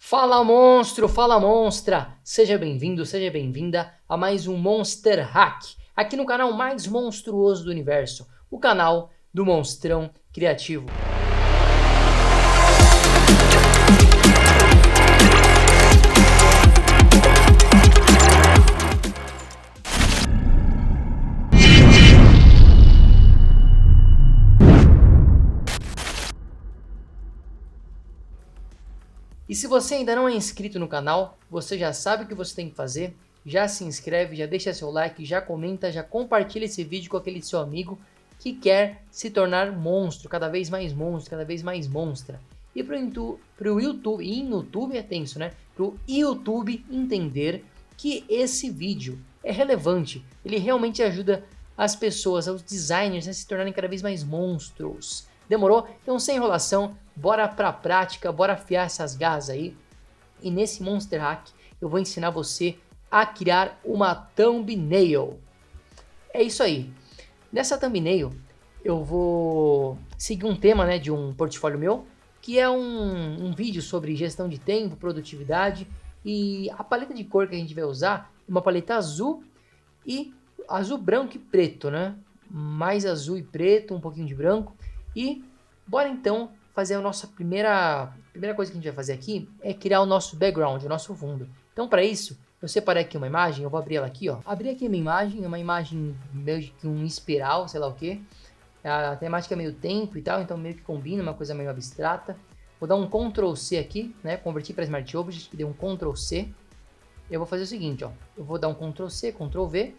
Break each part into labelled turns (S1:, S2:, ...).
S1: Fala monstro, fala monstra! Seja bem-vindo, seja bem-vinda a mais um Monster Hack, aqui no canal mais monstruoso do universo, o canal do Monstrão Criativo. E se você ainda não é inscrito no canal, você já sabe o que você tem que fazer, já se inscreve, já deixa seu like, já comenta, já compartilha esse vídeo com aquele seu amigo que quer se tornar monstro, cada vez mais monstro, cada vez mais monstra. E pro YouTube, e no YouTube é tenso, né? Pro YouTube entender que esse vídeo é relevante, ele realmente ajuda as pessoas, os designers a se tornarem cada vez mais monstros. Demorou? Então sem enrolação, bora pra prática, bora afiar essas garras aí. E nesse Monster Hack eu vou ensinar você a criar uma thumbnail. É isso aí. Nessa thumbnail eu vou seguir um tema, né, de um portfólio meu, que é um vídeo sobre gestão de tempo, produtividade, e a paleta de cor que a gente vai usar é uma paleta azul, branco e preto, né? Mais azul e preto, um pouquinho de branco. E bora então fazer a nossa primeira coisa que a gente vai fazer aqui é criar o nosso background, o nosso fundo. Então para isso, eu separei aqui uma imagem, eu vou abrir ela aqui, ó. Abri aqui a minha imagem, é uma imagem meio que um espiral, sei lá o que. A temática é meio tempo e tal, então meio que combina, uma coisa meio abstrata. Vou dar um Ctrl C aqui, né? Converti para Smart Object, dei um Ctrl C. Eu vou fazer o seguinte, ó. Eu vou dar um Ctrl C, Ctrl V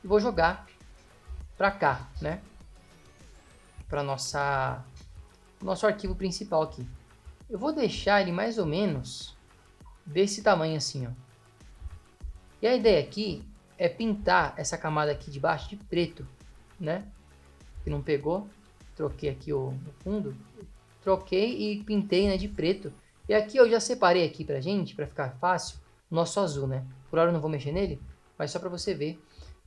S1: e vou jogar para cá, né? Para nosso arquivo principal aqui. Eu vou deixar ele mais ou menos desse tamanho assim, ó. E a ideia aqui é pintar essa camada aqui de baixo de preto, né? Que não pegou. Troquei aqui o fundo. Troquei e pintei, né, de preto. E aqui eu já separei aqui pra gente, pra ficar fácil, o nosso azul, né? Por hora eu não vou mexer nele, mas só pra você ver,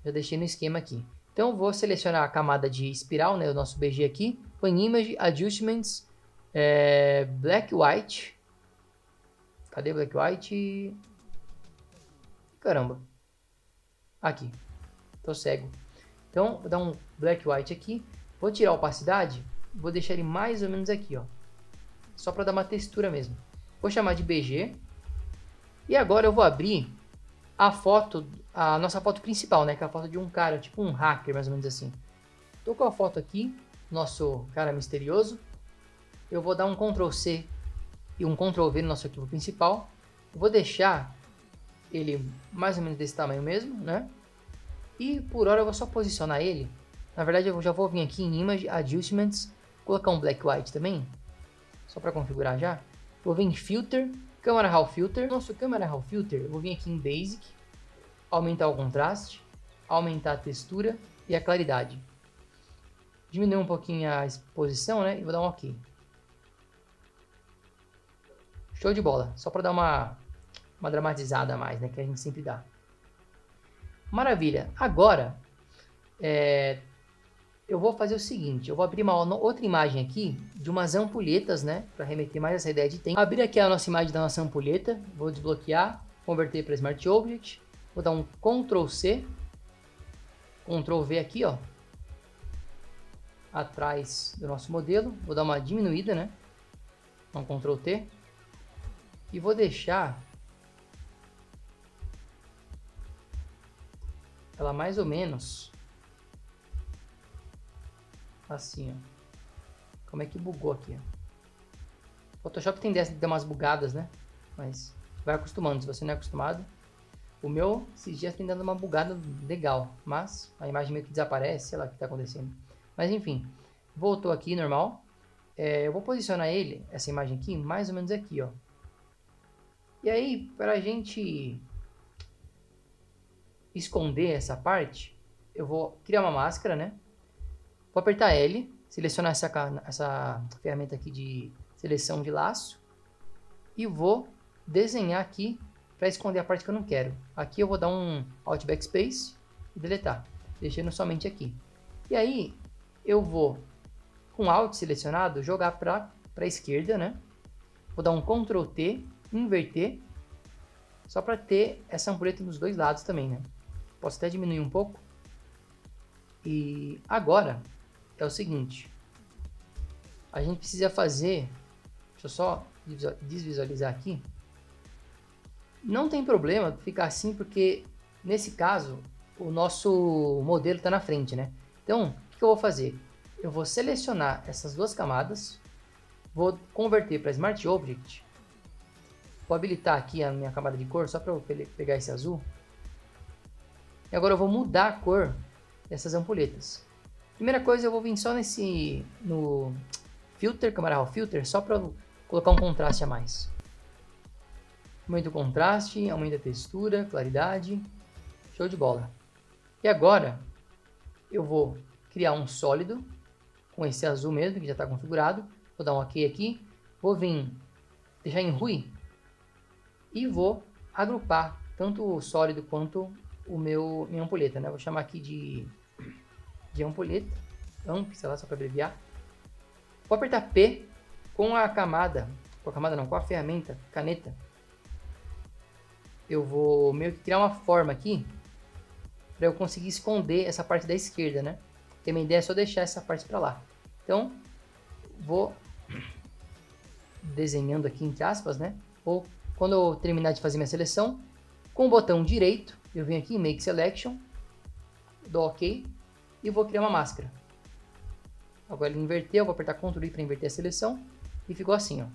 S1: já deixei no esquema aqui. Então eu vou selecionar a camada de espiral, né, o nosso BG aqui, vou em Image, Adjustments, Black White. Cadê Black White? Caramba. Aqui. Tô cego. Então vou dar um Black White aqui, vou tirar a opacidade, vou deixar ele mais ou menos aqui, ó. Só para dar uma textura mesmo. Vou chamar de BG. E agora eu vou abrir a nossa foto principal, né? Que é a foto de um cara, tipo um hacker, mais ou menos assim. Tô com a foto aqui, nosso cara misterioso. Eu vou dar um Ctrl C e um Ctrl V no nosso arquivo principal. Eu vou deixar ele mais ou menos desse tamanho mesmo, né? E por hora eu vou só posicionar ele. Na verdade eu já vou vir aqui em Image, Adjustments, colocar um Black White também, só para configurar já. Vou vir em Filter, Camera Raw Filter. Nosso Camera Raw Filter, eu vou vir aqui em Basic, aumentar o contraste, aumentar a textura e a claridade. Diminuir um pouquinho a exposição, né? E vou dar um OK. Show de bola. Só para dar uma dramatizada a mais, né? Que a gente sempre dá. Maravilha. Agora, eu vou fazer o seguinte. Eu vou abrir uma outra imagem aqui de umas ampulhetas, né? Para remeter mais essa ideia de tempo. Abrir aqui a nossa imagem da nossa ampulheta. Vou desbloquear, converter para Smart Object. Vou dar um Ctrl C, Ctrl V aqui, ó, atrás do nosso modelo. Vou dar uma diminuída, né? Um Ctrl T. E vou deixar ela mais ou menos assim, ó. Como é que bugou aqui, ó. Photoshop tem dessa de dar umas bugadas, né? Mas vai acostumando, se você não é acostumado. O meu, esses dias tem dado uma bugada legal, mas a imagem meio que desaparece, sei lá o que está acontecendo. Mas enfim, voltou aqui normal. Eu vou posicionar ele, essa imagem aqui, mais ou menos aqui, ó. E aí, para a gente esconder essa parte, eu vou criar uma máscara, né? Vou apertar L, selecionar essa ferramenta aqui de seleção de laço e vou desenhar aqui para esconder a parte que eu não quero. Aqui eu vou dar um Alt Backspace e deletar, deixando somente aqui. E aí eu vou, com Alt selecionado, jogar para a esquerda, né? Vou dar um Ctrl T inverter, só para ter essa ampulheta nos dois lados também, né? Posso até diminuir um pouco. E agora é o seguinte, a gente precisa fazer, deixa eu só desvisualizar aqui. Não tem problema ficar assim, porque nesse caso o nosso modelo está na frente, né? Então, o que eu vou fazer? Eu vou selecionar essas duas camadas, vou converter para Smart Object, vou habilitar aqui a minha camada de cor só para eu pegar esse azul. E agora eu vou mudar a cor dessas ampulhetas. Primeira coisa, eu vou vir só no Filter, Camera Raw Filter, só para colocar um contraste a mais. Aumenta o contraste, aumenta a textura, claridade, show de bola. E agora, eu vou criar um sólido, com esse azul mesmo, que já está configurado. Vou dar um OK aqui, vou vir, deixar em RUI, e vou agrupar tanto o sólido quanto minha ampulheta, né? Vou chamar aqui de ampulheta, AMP, sei lá, só para abreviar. Vou apertar P com a camada, com a ferramenta, caneta. Eu vou meio que criar uma forma aqui, para eu conseguir esconder essa parte da esquerda, né? Porque a minha ideia é só deixar essa parte para lá. Então, vou desenhando aqui entre aspas, né? Ou quando eu terminar de fazer minha seleção, com o botão direito, eu venho aqui em Make Selection, dou OK e vou criar uma máscara. Agora ele inverteu, eu vou apertar Ctrl I para inverter a seleção e ficou assim, ó.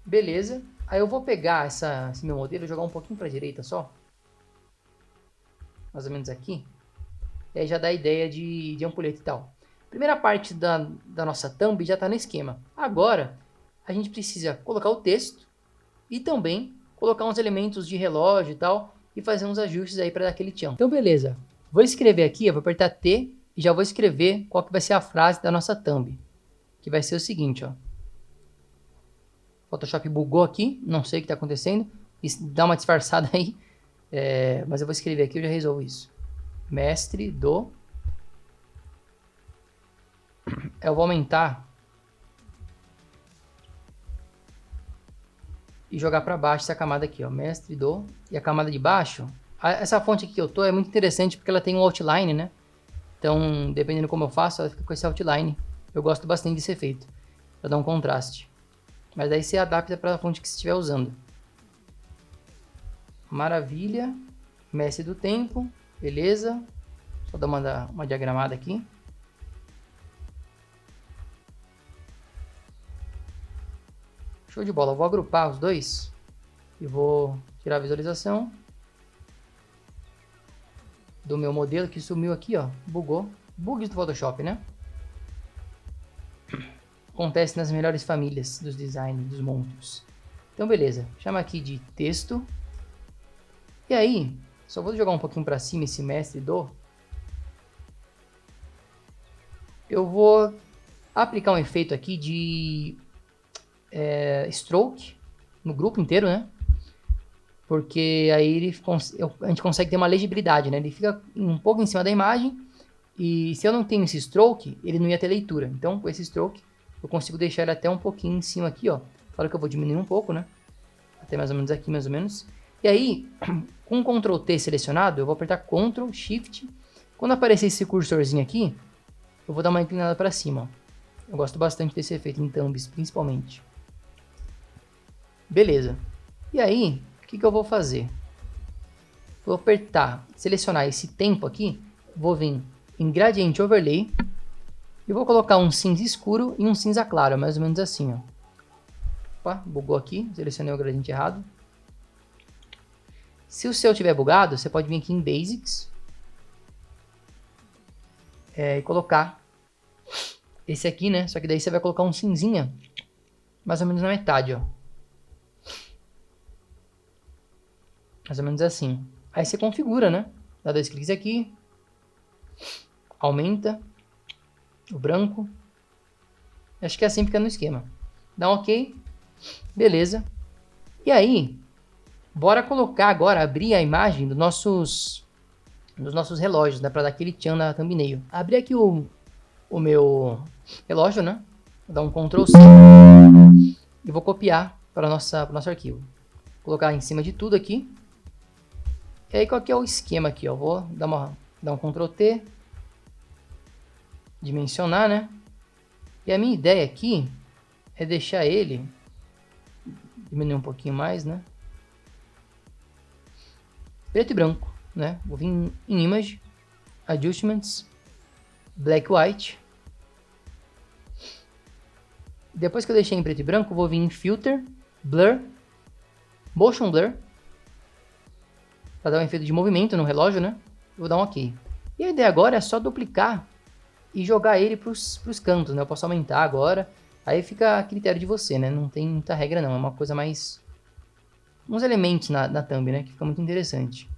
S1: Beleza. Aí eu vou pegar esse meu modelo e jogar um pouquinho para a direita só. Mais ou menos aqui. E aí já dá a ideia de ampulheta e tal. Primeira parte da nossa thumb já está no esquema. Agora, a gente precisa colocar o texto e também colocar uns elementos de relógio e tal, e fazer uns ajustes aí para dar aquele tchan. Então, beleza. Vou escrever aqui, eu vou apertar T e já vou escrever qual que vai ser a frase da nossa thumb. Que vai ser o seguinte, ó. Photoshop bugou aqui, não sei o que está acontecendo. Dá uma disfarçada aí. Mas eu vou escrever aqui e eu já resolvo isso. Mestre do... Eu vou aumentar e jogar para baixo essa camada aqui, ó, mestre do, e a camada de baixo, essa fonte aqui que eu tô é muito interessante porque ela tem um outline, né? Então, dependendo como eu faço, ela fica com esse outline. Eu gosto bastante desse efeito, para dar um contraste. Mas daí você adapta para a fonte que você estiver usando. Maravilha, mestre do tempo, beleza. Só dar uma diagramada aqui. Show de bola, eu vou agrupar os dois e vou tirar a visualização do meu modelo que sumiu aqui, ó, bugou. Bugs do Photoshop, né? Acontece nas melhores famílias dos designs, dos monstros. Então, beleza, chama aqui de texto. E aí, só vou jogar um pouquinho para cima esse mestre do. Eu vou aplicar um efeito aqui de stroke no grupo inteiro, né? Porque aí a gente consegue ter uma legibilidade, né? Ele fica um pouco em cima da imagem e se eu não tenho esse stroke, ele não ia ter leitura. Então, com esse stroke, eu consigo deixar ele até um pouquinho em cima aqui, ó. Claro que eu vou diminuir um pouco, né? Até mais ou menos aqui, mais ou menos. E aí, com o Ctrl T selecionado, eu vou apertar Ctrl Shift. Quando aparecer esse cursorzinho aqui, eu vou dar uma inclinada para cima, ó. Eu gosto bastante desse efeito em thumbs, principalmente. Beleza. E aí, o que eu vou fazer? Vou apertar, selecionar esse tempo aqui, vou vir em Gradient Overlay e vou colocar um cinza escuro e um cinza claro, mais ou menos assim, ó. Opa, bugou aqui, selecionei o gradiente errado. Se o seu tiver bugado, você pode vir aqui em Basics e colocar esse aqui, né? Só que daí você vai colocar um cinzinha mais ou menos na metade, ó. Mais ou menos assim. Aí você configura, né? Dá 2 cliques aqui. Aumenta o branco. Acho que é assim fica no esquema. Dá um OK. Beleza. E aí, bora colocar agora, abrir a imagem dos nossos relógios, né? Para dar aquele tchan na thumbnail. Abrir aqui o meu relógio, né? Vou dar um Ctrl C. E vou copiar para o nosso arquivo. Vou colocar em cima de tudo aqui. E aí qual que é o esquema aqui, ó? Vou dar um Ctrl T, dimensionar, né? E a minha ideia aqui é deixar ele, diminuir um pouquinho mais, né? Preto e branco, né? Vou vir em Image, Adjustments, Black White. Depois que eu deixei em preto e branco, vou vir em Filter, Blur, Motion Blur, para dar um efeito de movimento no relógio, né? Vou dar um OK. E a ideia agora é só duplicar e jogar ele para os cantos, né? Eu posso aumentar agora, aí fica a critério de você, né? Não tem muita regra não, é uma coisa mais... uns elementos na thumb, né? Que fica muito interessante.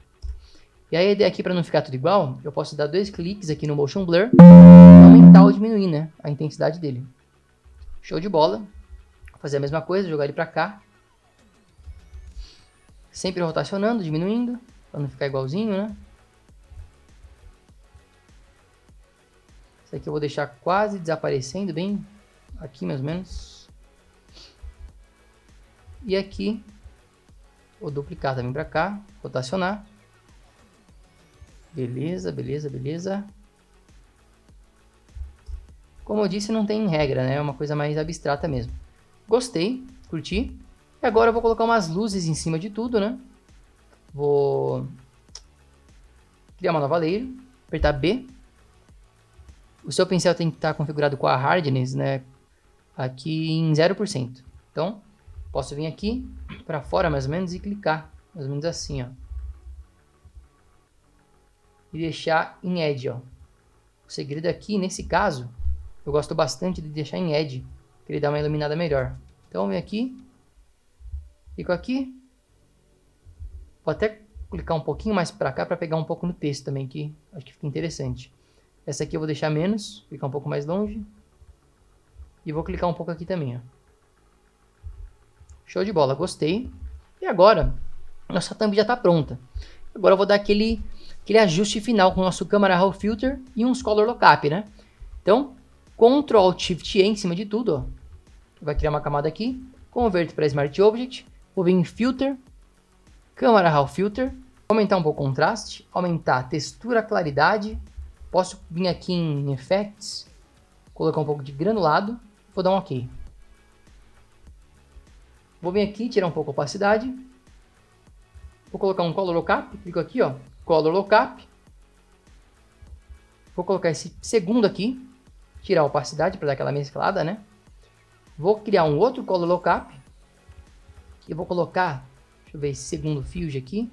S1: E aí a ideia aqui, para não ficar tudo igual, eu posso dar 2 cliques aqui no Motion Blur e aumentar ou diminuir, né? A intensidade dele. Show de bola. Vou fazer a mesma coisa, jogar ele para cá. Sempre rotacionando, diminuindo, para não ficar igualzinho, né? Esse aqui eu vou deixar quase desaparecendo, bem aqui mais ou menos. E aqui, vou duplicar também para cá, rotacionar. Beleza, beleza, beleza. Como eu disse, não tem regra, né? É uma coisa mais abstrata mesmo. Gostei, curti. E agora eu vou colocar umas luzes em cima de tudo, né? Vou criar uma nova layer, apertar B. O seu pincel tem que estar configurado com a hardness, né? Aqui em 0%. Então, posso vir aqui para fora mais ou menos e clicar, mais ou menos assim, ó. E deixar em Edge, ó. O segredo aqui, nesse caso, eu gosto bastante de deixar em Edge, que ele dá uma iluminada melhor. Então, vem aqui, fico aqui. Vou até clicar um pouquinho mais para cá para pegar um pouco no texto também, que acho que fica interessante. Essa aqui eu vou deixar menos, ficar um pouco mais longe. E vou clicar um pouco aqui também, ó. Show de bola, gostei. E agora, nossa thumb já está pronta. Agora eu vou dar aquele ajuste final com o nosso Camera Raw Filter e uns Color Lookup, né? Então, Ctrl Alt Shift E em cima de tudo, ó. Vai criar uma camada aqui, Convert para Smart Object, vou vir em Filter, Camera Raw Filter, aumentar um pouco o contraste, aumentar a textura, a claridade, posso vir aqui em Effects, colocar um pouco de granulado, vou dar um OK. Vou vir aqui, tirar um pouco a opacidade, vou colocar um Color Lookup, clico aqui, ó, Color Lookup, vou colocar esse segundo aqui, tirar a opacidade para dar aquela mesclada, né? Vou criar um outro Color Lookup, e vou colocar, deixa eu ver, esse segundo Fuge aqui,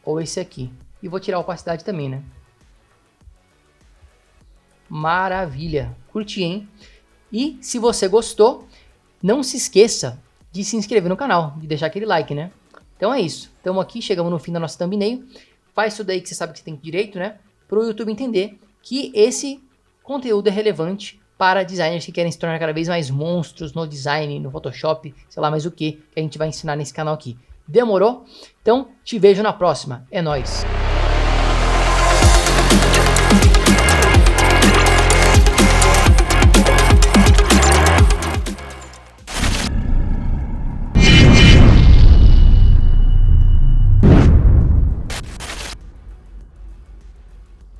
S1: ou esse aqui, e vou tirar a opacidade também, né? Maravilha, curti, hein? E se você gostou, não se esqueça de se inscrever no canal, de deixar aquele like, né? Então é isso, estamos aqui, chegamos no fim da nossa thumbnail. Faz isso daí que você sabe que você tem direito, né? Para o YouTube entender que esse conteúdo é relevante para designers que querem se tornar cada vez mais monstros no design, no Photoshop, sei lá mais o que a gente vai ensinar nesse canal aqui. Demorou? Então te vejo na próxima, é nóis!